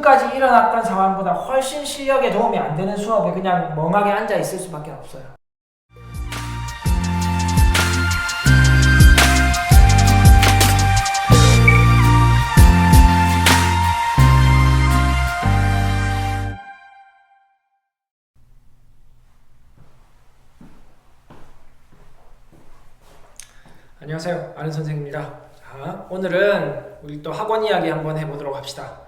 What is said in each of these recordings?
지금까지 일어났던 상황보다 훨씬 실력에 도움이 안 되는 수업에 그냥 멍하게 앉아 있을 수밖에 없어요. 안녕하세요, 아는 선생입니다. 자, 오늘은 우리 또 학원 이야기 한번 해보도록 합시다.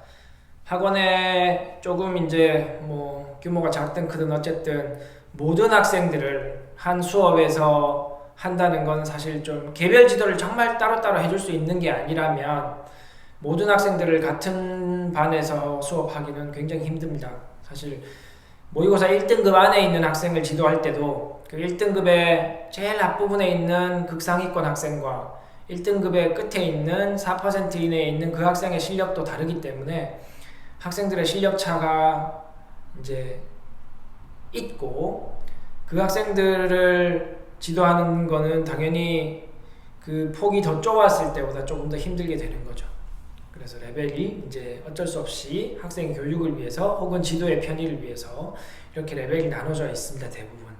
학원에 조금 이제 뭐 규모가 작든 크든 어쨌든 모든 학생들을 한 수업에서 한다는 건 사실 좀 개별 지도를 정말 따로따로 해줄 수 있는 게 아니라면 모든 학생들을 같은 반에서 수업하기는 굉장히 힘듭니다. 사실 모의고사 1등급 안에 있는 학생을 지도할 때도 그 1등급의 제일 앞부분에 있는 극상위권 학생과 1등급의 끝에 있는 4% 이내에 있는 그 학생의 실력도 다르기 때문에 학생들의 실력 차가 이제 있고, 그 학생들을 지도하는 거는 당연히 그 폭이 더 좁았을 때보다 조금 더 힘들게 되는 거죠. 그래서 레벨이 이제 어쩔 수 없이 학생 교육을 위해서 혹은 지도의 편의를 위해서 이렇게 레벨이 나눠져 있습니다. 대부분.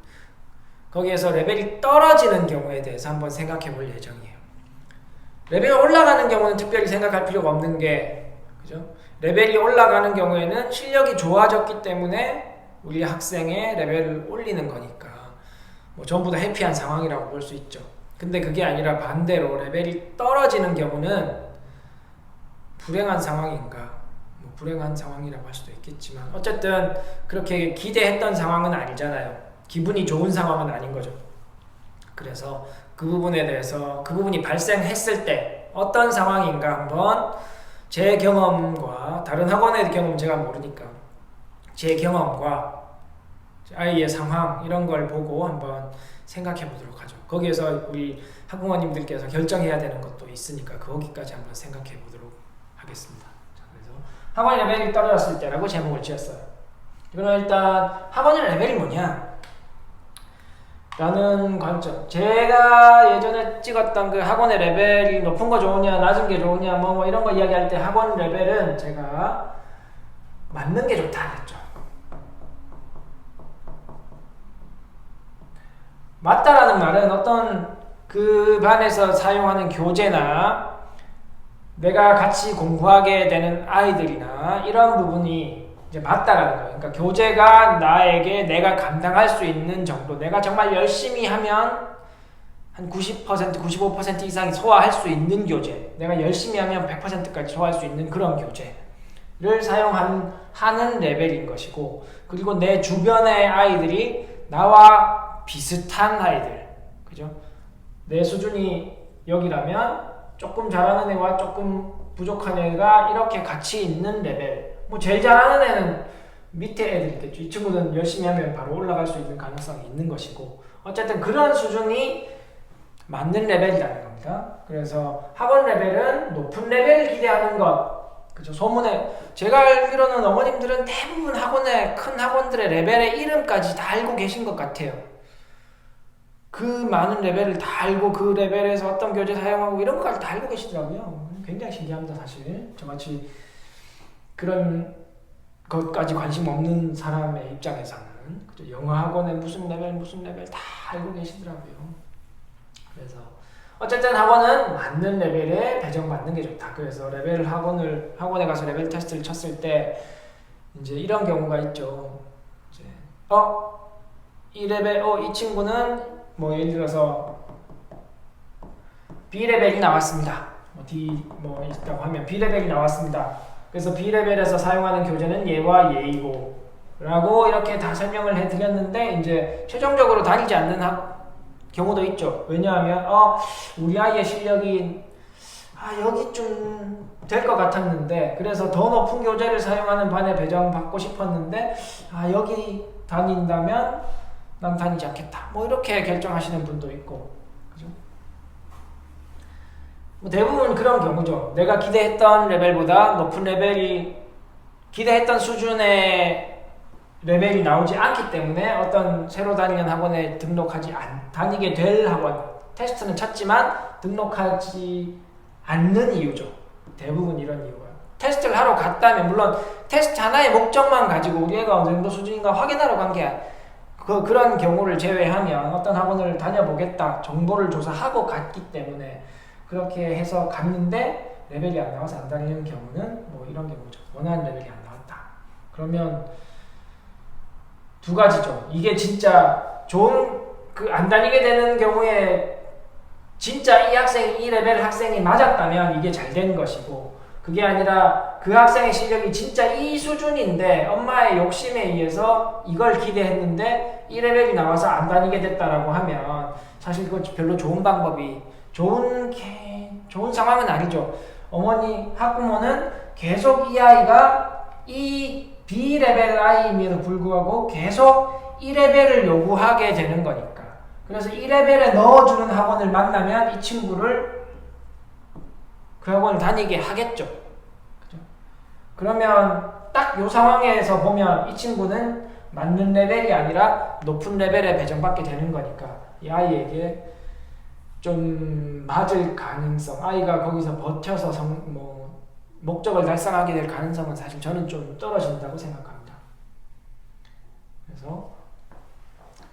거기에서 레벨이 떨어지는 경우에 대해서 한번 생각해 볼 예정이에요. 레벨이 올라가는 경우는 특별히 생각할 필요가 없는 게, 그죠? 레벨이 올라가는 경우에는 실력이 좋아졌기 때문에 우리 학생의 레벨을 올리는 거니까 뭐 전부 다 해피한 상황이라고 볼 수 있죠. 근데 그게 아니라 반대로 레벨이 떨어지는 경우는 불행한 상황인가, 뭐 불행한 상황이라고 할 수도 있겠지만 어쨌든 그렇게 기대했던 상황은 아니잖아요. 기분이 좋은 상황은 아닌 거죠. 그래서 그 부분에 대해서, 그 부분이 발생했을 때 어떤 상황인가 한번 제 경험과 다른 학원의 경험 제가 모르니까 제 경험과 아이의 상황 이런 걸 보고 한번 생각해 보도록 하죠. 거기에서 우리 학부모님들께서 결정해야 되는 것도 있으니까 거기까지 한번 생각해 보도록 하겠습니다. 자, 그래서 학원 레벨이 떨어졌을 때라고 제목을 지었어요. 이거는 일단 학원의 레벨이 뭐냐 라는 관점. 제가 예전에 찍었던 그 학원의 레벨이 높은 거 좋으냐 낮은 게 좋으냐 뭐 이런 거 이야기할 때 학원 레벨은 제가 맞는 게 좋다 그랬죠. 맞다라는 말은 어떤 그 반에서 사용하는 교재나 내가 같이 공부하게 되는 아이들이나 이런 부분이 이제 맞다라는 거예요. 그러니까 교재가 나에게 내가 감당할 수 있는 정도, 내가 정말 열심히 하면 한 90%, 95% 이상이 소화할 수 있는 교재, 내가 열심히 하면 100%까지 소화할 수 있는 그런 교재를 사용하는 레벨인 것이고, 그리고 내 주변의 아이들이 나와 비슷한 아이들, 그죠? 내 수준이 여기라면 조금 잘하는 애와 조금 부족한 애가 이렇게 같이 있는 레벨. 뭐 제일 잘하는 애는 밑에 애들 있겠죠. 이 친구는 열심히 하면 바로 올라갈 수 있는 가능성이 있는 것이고, 어쨌든 그런 수준이 맞는 레벨이라는 겁니다. 그래서 학원 레벨은 높은 레벨을 기대하는 것, 그죠? 소문에 제가 알기로는 어머님들은 대부분 큰 학원들의 레벨의 이름까지 다 알고 계신 것 같아요. 그 많은 레벨을 다 알고 그 레벨에서 어떤 교재 사용하고 이런 것까지 다 알고 계시더라고요. 굉장히 신기합니다. 사실 저같이 그런 것까지 관심 없는 사람의 입장에서는, 그죠? 영어 학원에 무슨 레벨 다 알고 계시더라고요. 그래서 어쨌든 학원은 맞는 레벨에 배정받는 게 좋다. 그래서 학원에 가서 레벨 테스트를 쳤을 때 이제 이런 경우가 있죠. 이제 이 레벨 이 친구는 뭐 예를 들어서 B레벨이 나왔습니다. D 있다고 하면 B레벨이 나왔습니다. 그래서 B레벨에서 사용하는 교재는 얘와 얘이고 라고 이렇게 다 설명을 해드렸는데, 이제 최종적으로 다니지 않는 경우도 있죠. 왜냐하면 우리 아이의 실력이 여기 좀 될 것 같았는데, 그래서 더 높은 교재를 사용하는 반에 배정받고 싶었는데 여기 다닌다면 난 다니지 않겠다, 뭐 이렇게 결정하시는 분도 있고, 그죠? 뭐 대부분 그런 경우죠. 내가 기대했던 레벨보다 높은 레벨이, 기대했던 수준의 레벨이 나오지 않기 때문에 어떤 새로 다니는 학원에 다니게 될 학원, 테스트는 쳤지만 등록하지 않는 이유죠. 대부분 이런 이유가 테스트를 하러 갔다면, 물론 테스트 하나의 목적만 가지고 우리 애가 어느 정도 수준인가 확인하러 간 게 그런 경우를 제외하면 어떤 학원을 다녀보겠다 정보를 조사하고 갔기 때문에 그렇게 해서 갔는데 레벨이 안 나와서 안 다니는 경우는 뭐 이런 경우죠. 원하는 레벨이 안 나왔다. 그러면 두 가지죠. 이게 진짜 좋은 안 다니게 되는 경우에 진짜 이 레벨 학생이 맞았다면 이게 잘 된 것이고, 그게 아니라 그 학생의 실력이 진짜 이 수준인데 엄마의 욕심에 의해서 이걸 기대했는데 이 레벨이 나와서 안 다니게 됐다라고 하면 사실 그거 별로 좋은 방법이 좋은 상황은 아니죠. 어머니 학부모는 계속 이 아이가 이 B레벨 아이임에도 불구하고 계속 1레벨을 요구하게 되는 거니까. 그래서 1레벨에 넣어주는 학원을 만나면 이 친구를 그 학원을 다니게 하겠죠. 그죠? 그러면 딱 요 상황에서 보면 이 친구는 맞는 레벨이 아니라 높은 레벨에 배정받게 되는 거니까 이 아이에게 좀 맞을 가능성, 아이가 거기서 버텨서 목적을 달성하게 될 가능성은 사실 저는 좀 떨어진다고 생각합니다. 그래서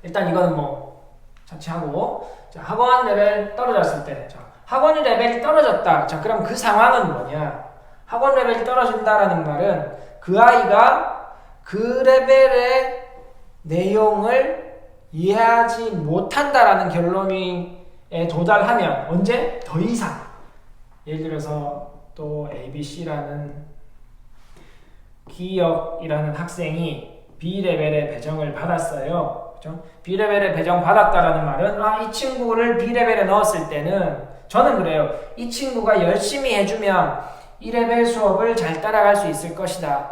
일단 이거는 뭐 자취하고, 자, 학원 레벨 떨어졌을 때, 자, 학원 레벨이 떨어졌다. 자, 그럼 그 상황은 뭐냐? 학원 레벨이 떨어진다라는 말은 그 아이가 그 레벨의 내용을 이해하지 못한다라는 결론에 도달하면 언제? 더 이상. 예를 들어서 또 ABC라는 기억이라는 학생이 B레벨의 배정을 받았어요. 그렇죠? B레벨에 배정받았다라는 말은 이 친구를 B레벨에 넣었을 때는 저는 그래요. 이 친구가 열심히 해주면 1레벨 수업을 잘 따라갈 수 있을 것이다.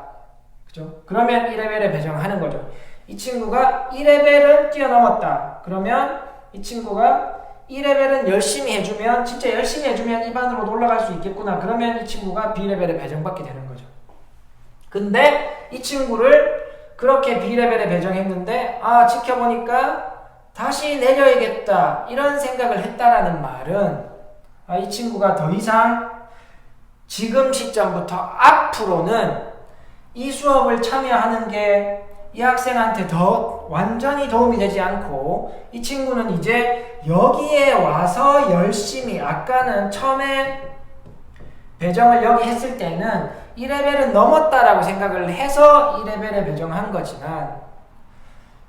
그죠? 그러면 1레벨에 배정하는 거죠. 이 친구가 1레벨은 뛰어넘었다. 그러면 이 친구가 1레벨은 열심히 해주면, 진짜 열심히 해주면 이 반으로 올라갈 수 있겠구나. 그러면 이 친구가 B레벨에 배정받게 되는 거죠. 근데 이 친구를 그렇게 B레벨에 배정했는데 지켜보니까 다시 내려야겠다 이런 생각을 했다라는 말은 이 친구가 더 이상 지금 시점부터 앞으로는 이 수업을 참여하는 게 이 학생한테 더 완전히 도움이 되지 않고, 이 친구는 이제 여기에 와서 열심히, 아까는 처음에 배정을 여기 했을 때는 2레벨은 넘었다라고 생각을 해서 2레벨에 배정한 거지만,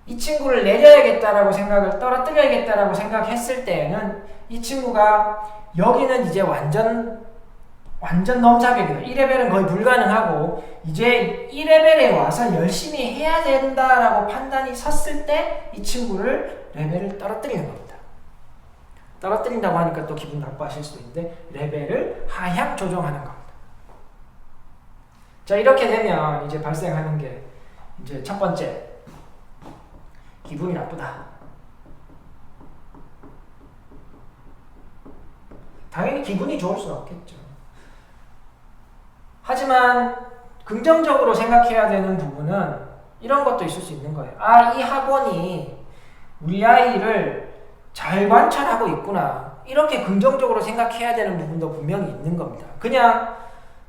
이 친구를 내려야겠다라고 생각을, 떨어뜨려야겠다라고 생각했을 때에는 이 친구가 여기는 이제 완전 넘사벽이다. 1레벨은 거의 불가능하고 이제 1레벨에 와서 열심히 해야 된다라고 판단이 섰을 때 이 친구를 레벨을 떨어뜨리는 겁니다. 떨어뜨린다고 하니까 또 기분 나빠하실 수도 있는데 레벨을 하향 조정하는 겁니다. 자, 이렇게 되면 이제 발생하는 게 이제 첫 번째, 기분이 나쁘다. 당연히 기분이 좋을 수는 없겠죠. 하지만 긍정적으로 생각해야 되는 부분은 이런 것도 있을 수 있는 거예요. 이 학원이 우리 아이를 잘 관찰하고 있구나. 이렇게 긍정적으로 생각해야 되는 부분도 분명히 있는 겁니다. 그냥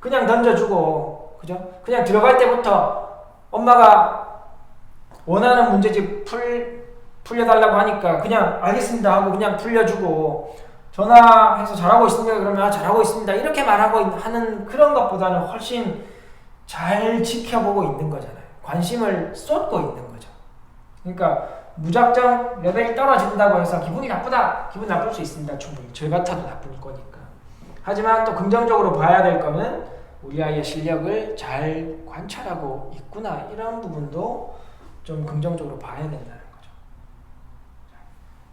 던져주고, 그죠? 그냥 들어갈 때부터 엄마가 원하는 문제집 풀려달라고 하니까 그냥 알겠습니다 하고 그냥 풀려주고, 전화해서 잘하고 있습니다 그러면 잘하고 있습니다 이렇게 말하고 하는 그런 것보다는 훨씬 잘 지켜보고 있는 거잖아요. 관심을 쏟고 있는 거죠. 그러니까 무작정 레벨이 떨어진다고 해서 기분이 나쁘다, 기분 나쁠 수 있습니다. 충분히 저 같아도 나쁠 거니까. 하지만 또 긍정적으로 봐야 될 거는 우리 아이의 실력을 잘 관찰하고 있구나, 이런 부분도 좀 긍정적으로 봐야 된다는 거죠.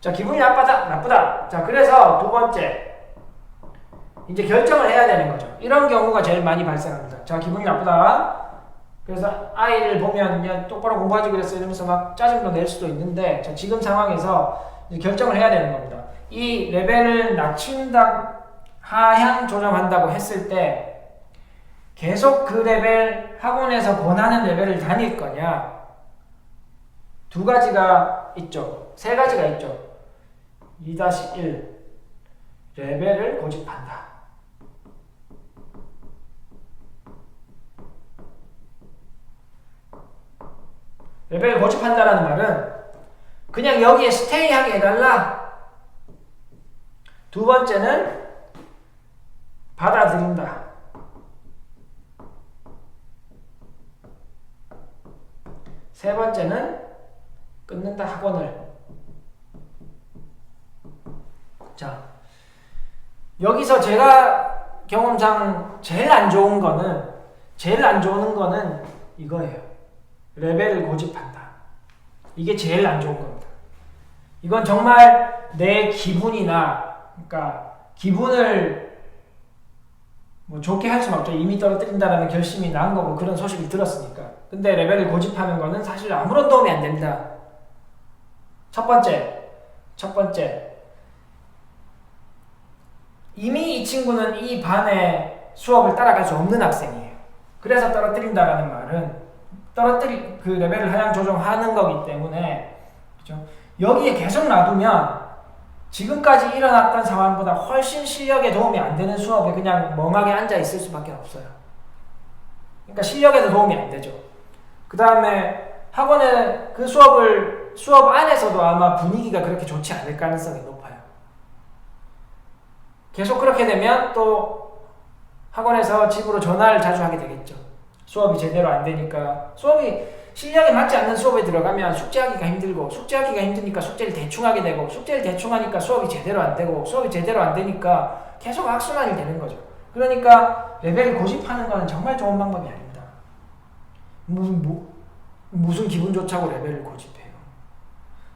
자, 기분이 나쁘다. 자, 그래서 두 번째, 이제 결정을 해야 되는 거죠. 이런 경우가 제일 많이 발생합니다. 자, 기분이 나쁘다. 그래서 아이를 보면 그냥 똑바로 공부하지 그랬어 이러면서 막 짜증도 낼 수도 있는데, 자, 지금 상황에서 이제 결정을 해야 되는 겁니다. 이 레벨을 낮춘다, 하향 조정한다고 했을 때 계속 그 레벨, 학원에서 권하는 레벨을 다닐 거냐? 두 가지가 있죠. 세 가지가 있죠. 2-1 레벨을 고집한다. 레벨을 고집한다라는 말은 그냥 여기에 스테이하게 해달라. 두 번째는 받아들인다. 세 번째는 끊는다, 학원을. 자, 여기서 제가 경험상 제일 안 좋은 거는 이거예요. 레벨을 고집한다. 이게 제일 안 좋은 겁니다. 이건 정말 내 기분이나, 그러니까 기분을 뭐 좋게 할 수는 없죠. 이미 떨어뜨린다라는 결심이 난 거고 그런 소식을 들었으니까. 근데 레벨을 고집하는 거는 사실 아무런 도움이 안 됩니다. 첫 번째. 이미 이 친구는 이 반의 수업을 따라갈 수 없는 학생이에요. 그래서 떨어뜨린다라는 말은 그 레벨을 하향 조정하는 거기 때문에, 그죠? 여기에 계속 놔두면 지금까지 일어났던 상황보다 훨씬 실력에 도움이 안 되는 수업에 그냥 멍하게 앉아 있을 수밖에 없어요. 그러니까 실력에도 도움이 안 되죠. 그 다음에 학원에 그 수업 안에서도 아마 분위기가 그렇게 좋지 않을 가능성이 높아요. 계속 그렇게 되면 또 학원에서 집으로 전화를 자주 하게 되겠죠. 수업이 제대로 안 되니까. 수업이 실력에 맞지 않는 수업에 들어가면 숙제하기가 힘들고, 숙제하기가 힘드니까 숙제를 대충 하게 되고, 숙제를 대충 하니까 수업이 제대로 안 되고, 수업이 제대로 안 되니까 계속 악순환이 되는 거죠. 그러니까 레벨을 고집하는 거는 정말 좋은 방법이 아닙니다. 무슨 기분 좋자고 레벨을 고집해요.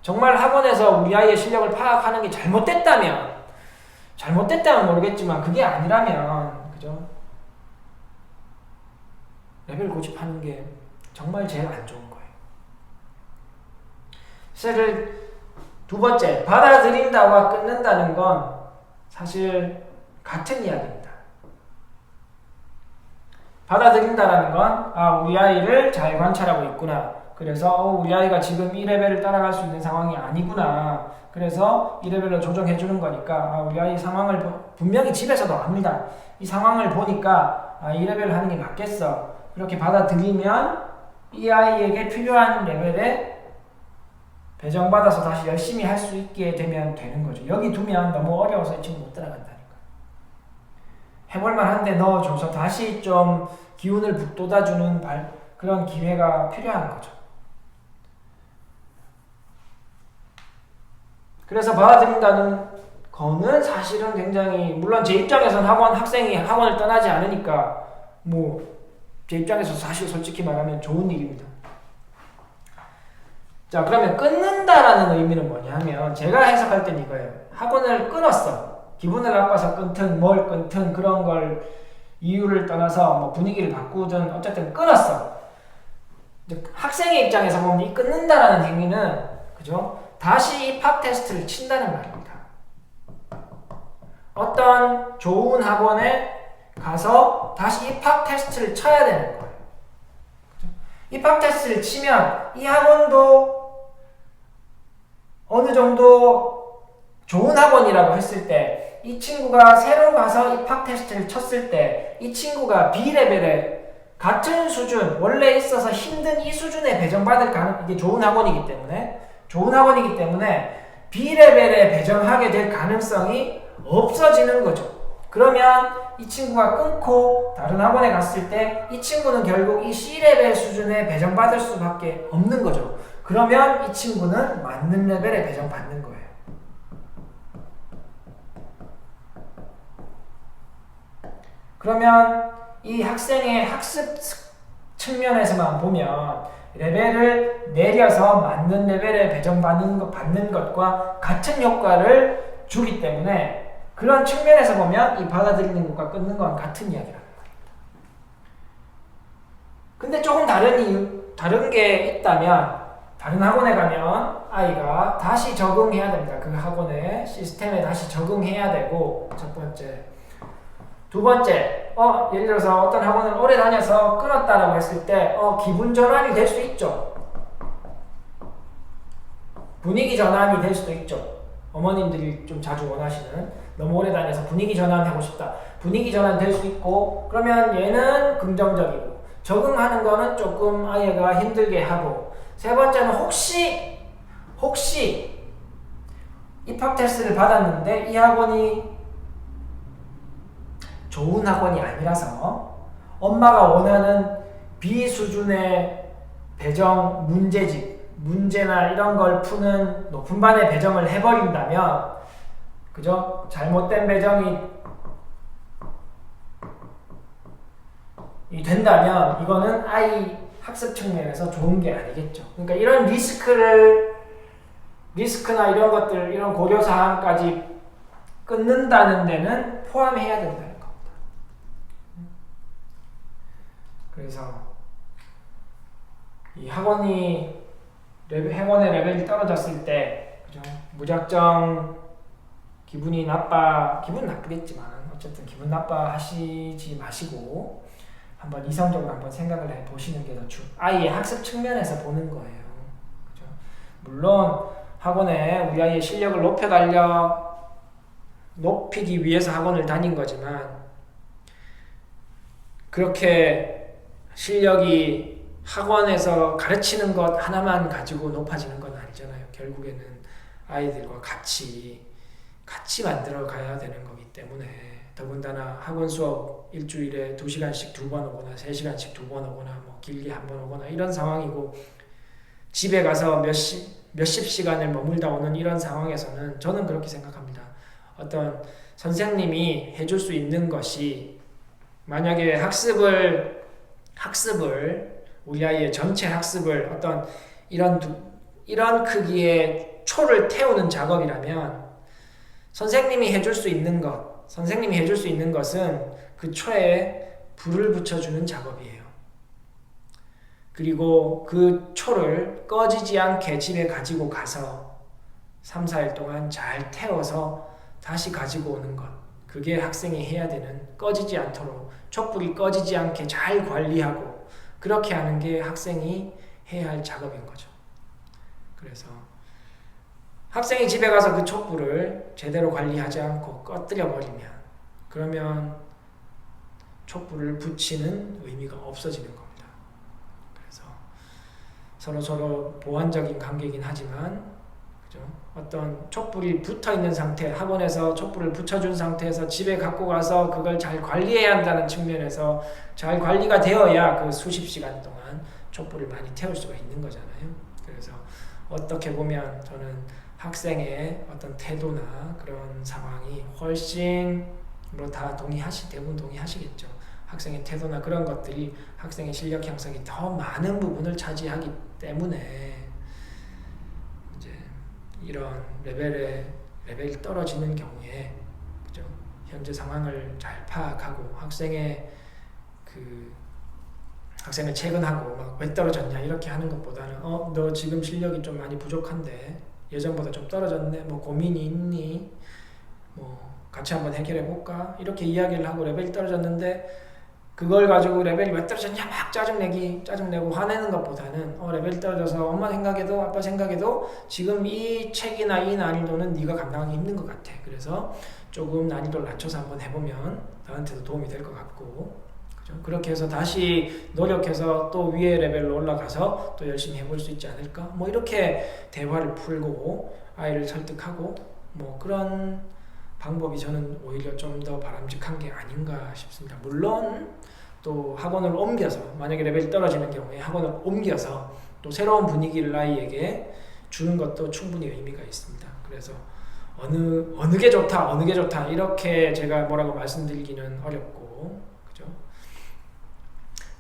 정말 학원에서 우리 아이의 실력을 파악하는 게 잘못됐다면 모르겠지만 그게 아니라면, 그죠? 레벨 고집하는 게 정말 제일 안 좋은 거예요. 사실 두 번째, 받아들인다와 끊는다는 건 사실 같은 이야기입니다. 받아들인다라는 건 우리 아이를 잘 관찰하고 있구나. 그래서 우리 아이가 지금 이 레벨을 따라갈 수 있는 상황이 아니구나. 그래서 이 레벨로 조정해 주는 거니까 우리 아이 상황을 분명히 집에서도 압니다. 이 상황을 보니까 이 레벨을 하는 게 맞겠어. 그렇게 받아들이면 이 아이에게 필요한 레벨에 배정받아서 다시 열심히 할 수 있게 되면 되는 거죠. 여기 두면 너무 어려워서 이 친구 못 따라간다니까. 해볼만 한데 넣어줘서 다시 좀 기운을 북돋아주는 그런 기회가 필요한 거죠. 그래서 받아들인다는 거는 사실은 굉장히, 물론 제 입장에서는 학생이 학원을 떠나지 않으니까 제 입장에서 사실 솔직히 말하면 좋은 일입니다. 자, 그러면 끊는다라는 의미는 뭐냐 하면 제가 해석할 땐 이거예요. 학원을 끊었어. 기분을 나빠서 끊든 뭘 끊든 그런 걸 이유를 떠나서 분위기를 바꾸든 어쨌든 끊었어. 학생의 입장에서 보면 이 끊는다라는 행위는, 그죠? 다시 입학 테스트를 친다는 말입니다. 어떤 좋은 학원에 가서 다시 입학 테스트를 쳐야 되는 거예요. 그죠? 입학 테스트를 치면 이 학원도 어느 정도 좋은 학원이라고 했을 때 이 친구가 새로 가서 입학 테스트를 쳤을 때 이 친구가 B레벨에 같은 수준, 원래 있어서 힘든 이 수준에 배정받을 이게 좋은 학원이기 때문에 B레벨에 배정하게 될 가능성이 없어지는 거죠. 그러면 이 친구가 끊고 다른 학원에 갔을 때 이 친구는 결국 이 C레벨 수준에 배정받을 수밖에 없는 거죠. 그러면 이 친구는 맞는 레벨에 배정받는 거예요. 그러면 이 학생의 학습 측면에서만 보면 레벨을 내려서 맞는 레벨에 배정받는 것과 같은 효과를 주기 때문에 그런 측면에서 보면 이 받아들이는 것과 끊는 건 같은 이야기라는 거예요. 근데 조금 다른 게 있다면 다른 학원에 가면 아이가 다시 적응해야 됩니다. 그 학원의 시스템에 다시 적응해야 되고, 첫 번째. 두 번째, 예를 들어서 어떤 학원을 오래 다녀서 끊었다라고 했을 때 기분 전환이 될 수 있죠. 분위기 전환이 될 수도 있죠. 어머님들이 좀 자주 원하시는, 너무 오래 다녀서 분위기 전환하고 싶다. 분위기 전환 될 수 있고, 그러면 얘는 긍정적이고 적응하는 거는 조금 아이가 힘들게 하고, 세 번째는 혹시 입학 테스트를 받았는데 이 학원이 좋은 학원이 아니라서 엄마가 원하는 B 수준의 배정 문제나 이런 걸 푸는 높은 반에 배정을 해버린다면, 그죠? 잘못된 배정이 된다면 이거는 아이 학습 측면에서 좋은 게 아니겠죠. 그러니까 이런 리스크나 이런 것들, 이런 고려사항까지 끊는다는 데는 포함해야 된다는 겁니다. 그래서 이 학원의 레벨이 떨어졌을 때, 그죠? 무작정 기분 나쁘겠지만 어쨌든 기분 나빠하시지 마시고 한번 이성적으로 한번 생각을 해보시는 게 더 아이의 학습 측면에서 보는 거예요. 그죠? 물론 학원에 우리 아이의 실력을 높이기 위해서 학원을 다닌 거지만, 그렇게 실력이 학원에서 가르치는 것 하나만 가지고 높아지는 건 아니잖아요. 결국에는 아이들과 같이 만들어 가야 되는 거기 때문에, 더군다나 학원 수업 일주일에 2시간씩 2번 오거나 3시간씩 2번 오거나 뭐 길게 한 번 오거나 이런 상황이고, 집에 가서 몇십 시간을 머물다 오는 이런 상황에서는 저는 그렇게 생각합니다. 어떤 선생님이 해줄 수 있는 것이, 만약에 학습을 우리 아이의 전체 학습을 어떤 이런 크기의 초를 태우는 작업이라면 선생님이 해줄 수 있는 것은 그 초에 불을 붙여주는 작업이에요. 그리고 그 초를 꺼지지 않게 집에 가지고 가서 3, 4일 동안 잘 태워서 다시 가지고 오는 것, 그게 학생이 해야 되는, 꺼지지 않도록 촛불이 꺼지지 않게 잘 관리하고 그렇게 하는 게 학생이 해야 할 작업인 거죠. 그래서 학생이 집에 가서 그 촛불을 제대로 관리하지 않고 꺼뜨려 버리면, 그러면 촛불을 붙이는 의미가 없어지는 겁니다. 그래서 서로 보완적인 관계이긴 하지만, 그죠? 어떤 촛불이 붙어있는 상태, 학원에서 촛불을 붙여준 상태에서 집에 갖고 가서 그걸 잘 관리해야 한다는 측면에서 잘 관리가 되어야 그 수십 시간 동안 촛불을 많이 태울 수가 있는 거잖아요. 그래서 어떻게 보면 저는 학생의 어떤 태도나 그런 상황이 훨씬 대부분 동의하시겠죠. 학생의 태도나 그런 것들이 학생의 실력 향상에 더 많은 부분을 차지하기 때문에 이제 이런 레벨이 떨어지는 경우에, 그죠? 현재 상황을 잘 파악하고 학생을 체근하고 막 왜 떨어졌냐 이렇게 하는 것보다는 너 지금 실력이 좀 많이 부족한데 예전보다 좀 떨어졌네, 뭐 고민이 있니, 뭐 같이 한번 해결해 볼까, 이렇게 이야기를 하고 레벨이 떨어졌는데 그걸 가지고 레벨이 왜 떨어졌냐 막 짜증내고 화내는 것보다는 레벨이 떨어져서 엄마 생각에도 아빠 생각에도 지금 이 책이나 이 난이도는 네가 감당하기 힘든 것 같아. 그래서 조금 난이도를 낮춰서 한번 해보면 나한테도 도움이 될 것 같고, 그죠? 그렇게 해서 다시 노력해서 또 위에 레벨로 올라가서 또 열심히 해볼 수 있지 않을까? 뭐 이렇게 대화를 풀고 아이를 설득하고 뭐 그런 방법이 저는 오히려 좀 더 바람직한 게 아닌가 싶습니다. 물론 또 학원을 옮겨서, 만약에 레벨이 떨어지는 경우에 학원을 옮겨서 또 새로운 분위기를 아이에게 주는 것도 충분히 의미가 있습니다. 그래서 어느 게 좋다 이렇게 제가 뭐라고 말씀드리기는 어렵고, 그죠?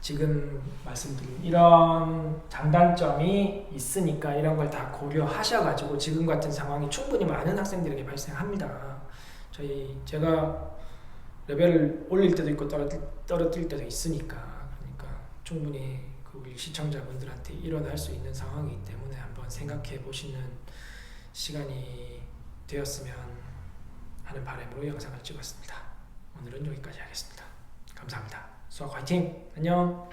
지금 말씀드린 이런 장단점이 있으니까 이런 걸 다 고려하셔가지고 지금 같은 상황이 충분히 많은 학생들에게 발생합니다. 제가 레벨을 올릴 때도 있고 떨어뜨릴 때도 있으니까, 그러니까 충분히 우리 시청자분들한테 일어날 수 있는 상황이기 때문에 한번 생각해 보시는 시간이 되었으면 하는 바람으로 영상을 찍었습니다. 오늘은 여기까지 하겠습니다. 감사합니다. 수학 화이팅! 안녕!